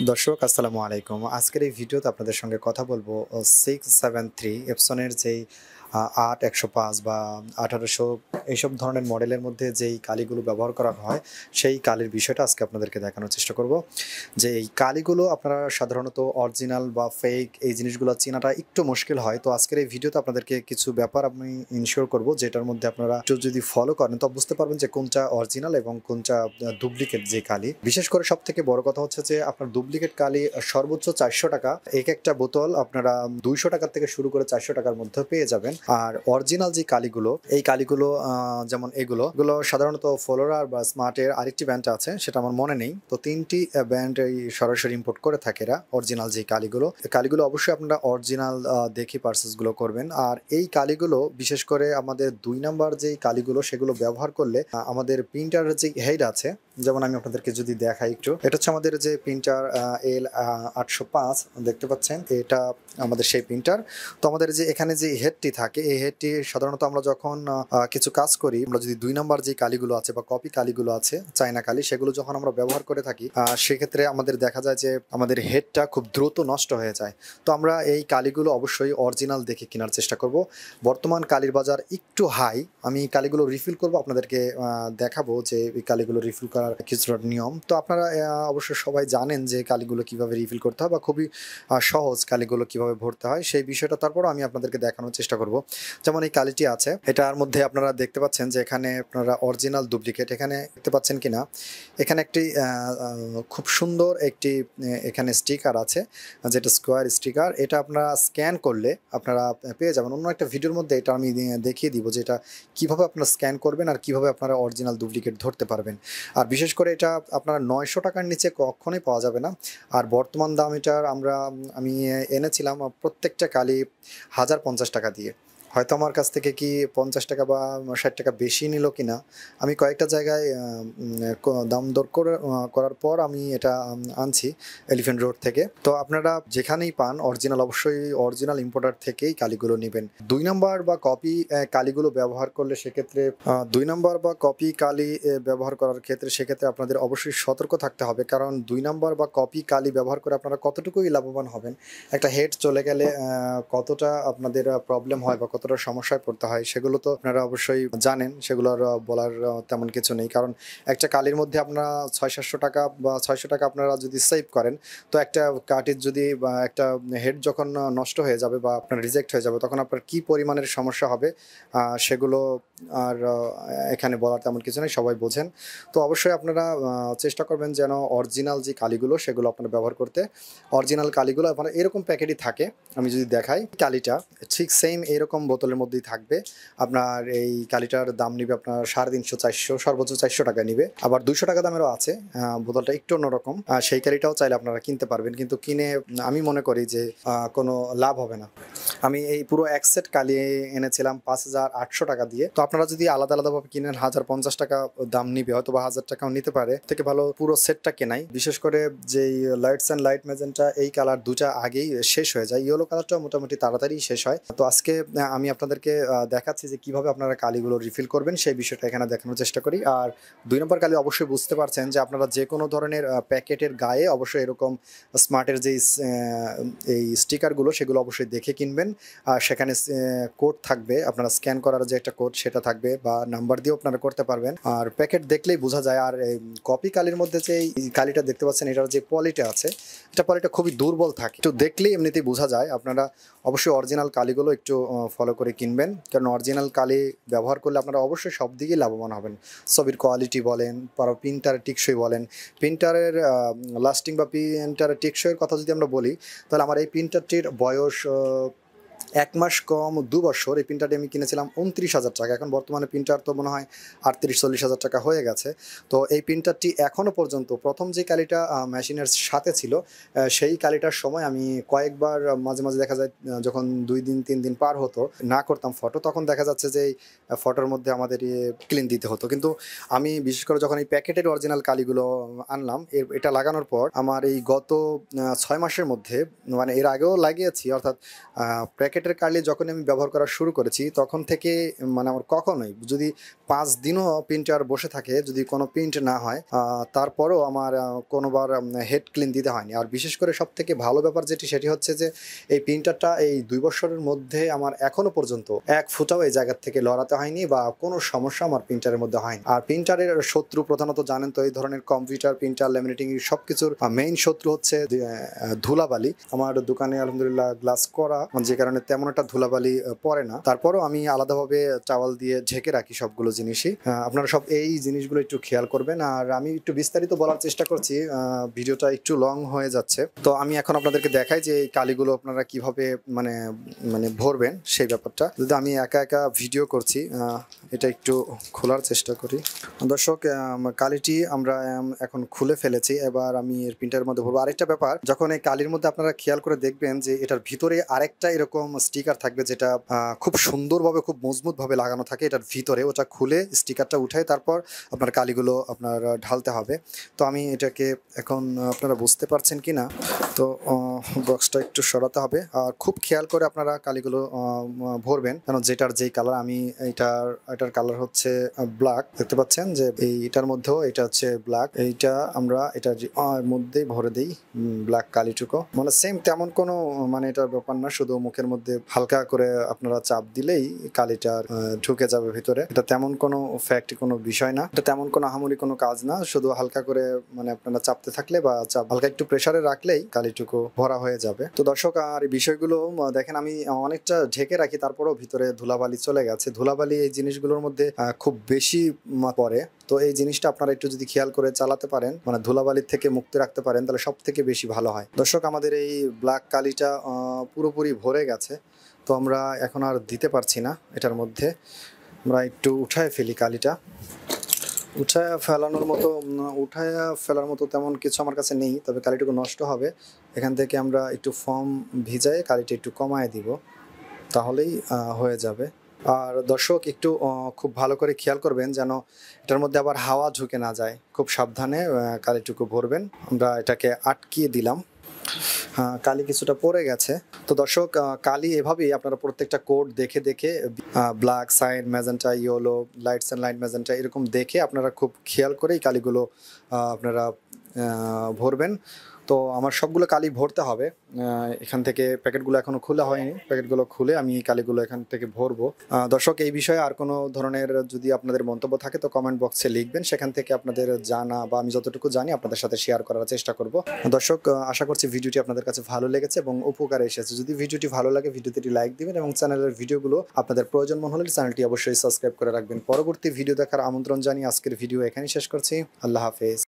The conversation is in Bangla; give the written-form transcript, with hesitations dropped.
দর্শক আসসালামু আলাইকুম। আজকের এই ভিডিওতে আপনাদের সঙ্গে কথা বলবো 673 এপসনের যেই ৮ ১০৫ বা ১৮০০ এইসব ধরনের মডেলের মধ্যে যেই কালিগুলো ব্যবহার করা হয়, সেই কালির বিষয়টা আজকে আপনাদেরকে দেখানোর চেষ্টা করব। যে এই কালিগুলো আপনারা সাধারণত অরিজিনাল বা ফেক এই জিনিসগুলো চেনাটা একটু মুশকিল হয়। তো আজকের এই ভিডিওতে আপনাদেরকে কিছু ব্যাপার আমি ইনশিওর করব, যেটার মধ্যে আপনারা একটু যদি ফলো করেন তো বুঝতে পারবেন যে কোনটা অরিজিনাল এবং কোনটা ডুপ্লিকেট যে কালি। বিশেষ করে সবথেকে বড় কথা হচ্ছে যে আপনার ডুপ্লিকেট কালি সর্বোচ্চ ৪০০ টাকা, একটা বোতল আপনারা ২০০ টাকা থেকে শুরু করে ৪০০ টাকার মধ্যে পেয়ে যাবেন। আর অরিজিনাল যে কালিগুলো, এই কালিগুলো যেমন এগুলো সাধারণত ফ্লোরার বা স্মার্টের আরেকটি ব্র্যান্ড আছে, সেটা আমার মনে নেই। তো ৩টি ব্র্যান্ড এই সরাসরি ইম্পোর্ট করে থাকে এরা অরিজিনাল যে কালিগুলো অবশ্যই আপনারা অরিজিনাল দেখে পারচেসগুলো করবেন। আর এই কালিগুলো বিশেষ করে আমাদের ২ নাম্বার যেই কালিগুলো সেগুলো ব্যবহার করলে আমাদের প্রিন্টারের যে হেড আছে, যেমন আমি আপনাদেরকে যদি দেখাই একটু, এটা হচ্ছে আমাদের যে প্রিন্টার L805 দেখতে পাচ্ছেন, এটা আমাদের সেই প্রিন্টার। তো আমাদের যে এখানে যে হেডটি থাকে, এই হেডটি সাধারণত আমরা যখন কিছু কাজ করি, আমরা যদি ২ নাম্বার যে কালিগুলো আছে বা কপি কালিগুলো আছে চায়না কালি, সেগুলো যখন আমরা ব্যবহার করে থাকি সেক্ষেত্রে আমাদের দেখা যায় যে আমাদের হেডটা খুব দ্রুত নষ্ট হয়ে যায়। তো আমরা এই কালিগুলো অবশ্যই অরিজিনাল দেখে কেনার চেষ্টা করব। বর্তমান কালির বাজার একটু হাই। আমি কালিগুলো রিফিল করব, আপনাদেরকে দেখাবো যে এই কালিগুলো রিফিল করার কিছুটা নিয়ম। তো আপনারা অবশ্যই সবাই জানেন যে কালিগুলো কিভাবে রিফিল করতে হয় বা খুবই সহজ কালিগুলো কিভাবে ভরতে হয় সেই বিষয়টা, তারপরও আমি আপনাদেরকে দেখানোর চেষ্টা করব। যেমন এই কালিটি আছে, এটার মধ্যে আপনারা দেখতে পাচ্ছেন যে এখানে আপনারা অরিজিনাল ডুপ্লিকেট এখানে দেখতে পাচ্ছেন কিনা। এখানে একটি খুব সুন্দর একটি এখানে স্টিকার আছে, যেটা স্কোয়ার স্টিকার। এটা আপনারা স্ক্যান করলে আপনারা পেয়ে যাবেন। অন্য একটা ভিডিওর মধ্যে এটা আমি দেখিয়ে দিব যে এটা কীভাবে আপনারা স্ক্যান করবেন আর কীভাবে আপনারা অরিজিনাল ডুপ্লিকেট ধরতে পারবেন। আর বিশেষ করে এটা আপনার ৯০০ টাকার নিচে কখনোই পাওয়া যাবে না। আর বর্তমান দাম এটার আমি এনেছিলাম প্রত্যেকটা কালি ১০৫০ টাকা দিয়ে। হয়তো আমার কাছ থেকে কি ৫০ টাকা বা ৬০ টাকা বেশি নিল কিনা, আমি কয়েকটা জায়গায় দাম দর করার পর আমি এটা আনছি এলিফ্যান্ট রোড থেকে। তো আপনারা যেখানেই পান অরিজিনাল, অবশ্যই অরিজিনাল ইম্পোর্টার থেকেই কালিগুলো নেবেন। ২ নাম্বার বা কপি কালিগুলো ব্যবহার করলে সেক্ষেত্রে ২ নাম্বার বা কপি কালি ব্যবহার করার ক্ষেত্রে সেক্ষেত্রে আপনাদের অবশ্যই সতর্ক থাকতে হবে, কারণ ২ নাম্বার বা কপি কালি ব্যবহার করে আপনারা কতটুকুই লাভবান হবেন। একটা হেড চলে গেলে কতটা আপনাদের প্রবলেম হয় বা কতটা সমস্যায় পড়তে হয় সেগুলো তো আপনারা অবশ্যই জানেন, সেগুলোর বলার তেমন কিছু নেই। কারণ একটা কালির মধ্যে আপনারা ৬০০-৭০০ টাকা বা ৬০০ টাকা আপনারা যদি সেভ করেন, তো একটা কাঠির যদি বা একটা হেড যখন নষ্ট হয়ে যাবে বা আপনার রিজেক্ট হয়ে যাবে, তখন আপনার কী পরিমাণের সমস্যা হবে সেগুলো আর এখানে বলার তেমন কিছু নেই, সবাই বোঝেন। তো অবশ্যই আপনারা চেষ্টা করবেন যেন অরিজিনাল যে কালিগুলো সেগুলো আপনারা ব্যবহার করতে। অরিজিনাল কালিগুলো আপনার এরকম প্যাকেটই থাকে, আমি যদি দেখাই কালিটা ঠিক সেম এরকম বোতলের মধ্যেই থাকবে। আপনার এই কালিটার দাম নিবে আপনার ৩৫০-৪০০, সর্বোচ্চ ৪০০ টাকা নিবে। আবার ২০০ টাকা দামেরও আছে, বোতলটা একটু অন্যরকম। সেই কালিটাও চাইলে আপনারা কিনতে পারবেন, কিন্তু কিনে আমি মনে করি যে কোনো লাভ হবে না। আমি এই পুরো এক সেট কালি এনেছিলাম ৫,৮০০ টাকা দিয়ে। তো আপনারা যদি আলাদা আলাদাভাবে কিনেন ১,০৫০ টাকা দাম নিবে, হয়তো বা ১,০০০ টাকাও নিতে পারে। থেকে ভালো পুরো সেটটা কেনাই। বিশেষ করে যেই লাইটস অ্যান্ড লাইট ম্যাজেন্টা, এই কালার দুটা আগেই শেষ হয়ে যায়। ইয়েলো কালারটাও মোটামুটি তাড়াতাড়ি শেষ হয়। তো আজকে আমি আপনাদেরকে দেখাচ্ছি যে কিভাবে আপনারা কালিগুলো রিফিল করবেন সেই বিষয়টা এখানে দেখানোর চেষ্টা করি। আর ২ নম্বর কালি অবশ্যই বুঝতে পারছেন যে আপনারা যে কোনো ধরনের প্যাকেটের গায়ে অবশ্যই এরকম স্মার্টের যেই এই স্টিকারগুলো সেগুলো অবশ্যই দেখে কিনবেন। আর সেখানে কোড থাকবে, আপনারা স্ক্যান করার যে একটা কোড সেটা থাকবে, বা নাম্বার দিয়েও আপনারা করতে পারবেন। আর প্যাকেট দেখলেই বোঝা যায়। আর কপি কালির মধ্যে যে এই কালিটা দেখতে পাচ্ছেন, এটার যে কোয়ালিটি আছে, এটা কোয়ালিটি খুবই দুর্বল থাকে, একটু দেখলেই এমনিতেই বোঝা যায়। আপনারা অবশ্যই অরিজিনাল কালিগুলো একটু ফলো করে কিনবেন, কারণ অরিজিনাল কালি ব্যবহার করলে আপনারা অবশ্যই সব দিকেই লাভবান হবেন। ছবির কোয়ালিটি বলেন, প্রিন্টারের টেকসই বলেন, প্রিন্টারের লাস্টিং বা প্রিন্টারের টেকসইয়ের কথা যদি আমরা বলি, তাহলে আমার এই প্রিন্টারটির বয়স ১ মাস কম ২ বছর। এই প্রিন্টারটি আমি কিনেছিলাম ২৯,০০০ টাকা। এখন বর্তমানে প্রিন্টার তো মনে হয় ৩৮-৪০,০০০ টাকা হয়ে গেছে। তো এই প্রিন্টারটি এখনও পর্যন্ত প্রথম যে কালিটা মেশিনের সাথে ছিল, সেই কালিটার সময় আমি কয়েকবার মাঝে মাঝে দেখা যায় যখন ২ দিন ৩ দিন পার হতো না করতাম ফটো, তখন দেখা যাচ্ছে যে এই ফটোর মধ্যে আমাদের ক্লিন দিতে হতো। কিন্তু আমি বিশেষ করে যখন এই প্যাকেটের অরিজিনাল কালিগুলো আনলাম, এটা লাগানোর পর আমার এই গত ৬ মাসের মধ্যে, মানে এর আগেও লাগিয়েছি, অর্থাৎ ব্র্যাকেটের কালি যখন আমি ব্যবহার করা শুরু করেছি তখন থেকে মানে আমার কখনোই যদি 5 দিনও প্রিন্টার বসে থাকে, যদি কোনো প্রিন্ট না হয়, তারপরেও আমার কোনোবার হেড ক্লিন দিতে হয়নি। আর বিশেষ করে সব থেকে ভালো ব্যাপার সেটি হচ্ছে যে এই প্রিন্টারটা এই 2 বছরের মধ্যে আমার এখনো পর্যন্ত এক ফুটাও এই জায়গা থেকে লড়াতে হয়নি বা কোনো সমস্যা আমার প্রিন্টারের মধ্যে হয়নি। আর প্রিন্টারের শত্রু প্রধানত জানেন তো, এই ধরনের কম্পিউটার প্রিন্টার ল্যামিনেটিং সব কিছুর মেইন শত্রু হচ্ছে ধুলাবালি। আমার দোকানে আলহামদুলিল্লাহ গ্লাস করা, যে কারণে তেমন একটা ধুলাবালি পড়ে না। তারপরও আমি আলাদাভাবে টাওয়াল দিয়ে ঢেকে রাখি সবগুলো জিনিসই। আপনারা সব এই জিনিসগুলো একটু খেয়াল করবেন। আর আমি একটু বিস্তারিত বলার চেষ্টা করছি, ভিডিওটা একটু লং হয়ে যাচ্ছে। তো আমি এখন আপনাদেরকে দেখাই যে এই কালিগুলো আপনারা কিভাবে মানে মানে ভরবেন সেই ব্যাপারটা। যদি আমি একা একা ভিডিও করছি, এটা একটু খোলার চেষ্টা করি। দর্শক, কালিটি আমরা এখন খুলে ফেলেছি। এবার আমি এর প্রিন্টারের মধ্যে ভরবো। আরেকটা ব্যাপার, যখন এই কালির মধ্যে আপনারা খেয়াল করে দেখবেন যে এটার ভিতরে আরেকটা এরকম স্টিকার থাকবে, যেটা খুব সুন্দরভাবে খুব মজবুতভাবে লাগানো থাকে এটার ভিতরে। ওটা খুলে স্টিকারটা উঠায় তারপর আপনার কালিগুলো আপনার ঢালতে হবে। তো আমি এটাকে এখন, আপনারা বুঝতে পারছেন কি না, তো বক্সটা একটু সরাতে হবে। আর খুব খেয়াল করে আপনারা কালিগুলো ভরবেন, কারণ যেটার যেই কালার, আমি এটার কালার হচ্ছে ব্ল্যাক। দেখতে পাচ্ছেন যে এইটার মধ্যেও এটা হচ্ছে ব্ল্যাক। এইটা আমরা এটার মধ্যেই ভরে দিই ব্ল্যাক কালিটুকু। মানে সেম তেমন কোনো মানে এটার ব্যাপার না, শুধু মুখের মধ্যে হালকা করে আপনারা চাপ দিলেই কালিটা ঢুকে যাবে ভিতরে। এটা তেমন কোনো ফ্যাক্ট কোনো বিষয় না, এটা তেমন কোনো আহামরি কোনো কাজ না। শুধু হালকা করে মানে আপনারা চাপতে থাকলে বা হালকা একটু প্রেসারে রাখলেই কালিটুকু ভরা হয়ে যাবে। তো দর্শক, আর এই বিষয়গুলো দেখেন আমি অনেকটা ঢেকে রাখি, তারপরেও ভিতরে ধুলাবালি চলে গেছে। ধুলাবালি এই জিনিসগুলোর মধ্যে খুব বেশি পড়ে। তো এই জিনিসটা আপনারা একটু যদি খেয়াল করে চালাতে পারেন, মানে ধুলাবালির থেকে মুক্তি রাখতে পারেন, তাহলে সব থেকে বেশি ভালো হয়। দর্শক, আমাদের এই ব্ল্যাক কালিটা পুরোপুরি ভরে গেছে। তো আমরা এখন আর দিতে পারছি না এটার মধ্যে। আমরা একটু উঠায় ফেলি কালিটা। উঠায় ফেলার মতো তেমন কিছু আমার কাছে নেই, তবে কালিটুকু নষ্ট হবে। এখান থেকে আমরা একটু ফর্ম ভিজায় কালিটা একটু কমায় দিব, তাহলেই হয়ে যাবে। আর দর্শক, একটু খুব ভালো করে খেয়াল করবেন যেন এটার মধ্যে আবার হাওয়া ঢুকে না যায়। খুব সাবধানে কালিটুকু ভরবেন। আমরা এটাকে আটকিয়ে দিলাম। কালি কিছুটা পড়ে গেছে। তো দর্শক, কালি এভাবেই আপনারা প্রত্যেকটা কোড দেখে দেখে black, cyan, magenta, yellow, lights and light magenta এরকম দেখে আপনারা খুব খেয়াল করেই কালিগুলো আপনারা ভরবেন। তো আমার সবগুলো কালি ভরতে হবে। এখান থেকে প্যাকেটগুলো এখনো খোলা হয়নি, প্যাকেটগুলো খুলে আমি কালিগুলো এখান থেকে ভরবো। দর্শক, এই বিষয়ে আর কোনো ধরনের যদি আপনাদের মন্তব্য থাকে তো কমেন্ট বক্সে লিখবেন। সেখান থেকে আপনাদের জানা বা আমি যতটুকু জানি আপনাদের সাথে শেয়ার করার চেষ্টা করব। দর্শক, আশা করছি ভিডিওটি আপনাদের কাছে ভালো লেগেছে এবং উপকারে এসেছে। যদি ভিডিওটি ভালো লাগে ভিডিওতে একটি লাইক দিবেন এবং চ্যানেলের ভিডিওগুলো আপনাদের প্রয়োজন মনে হলে চ্যানেলটি অবশ্যই সাবস্ক্রাইব করে রাখবেন। পরবর্তী ভিডিও দেখার আমন্ত্রণ জানিয়ে আজকের ভিডিও এখানেই শেষ করছি। আল্লাহ হাফেজ।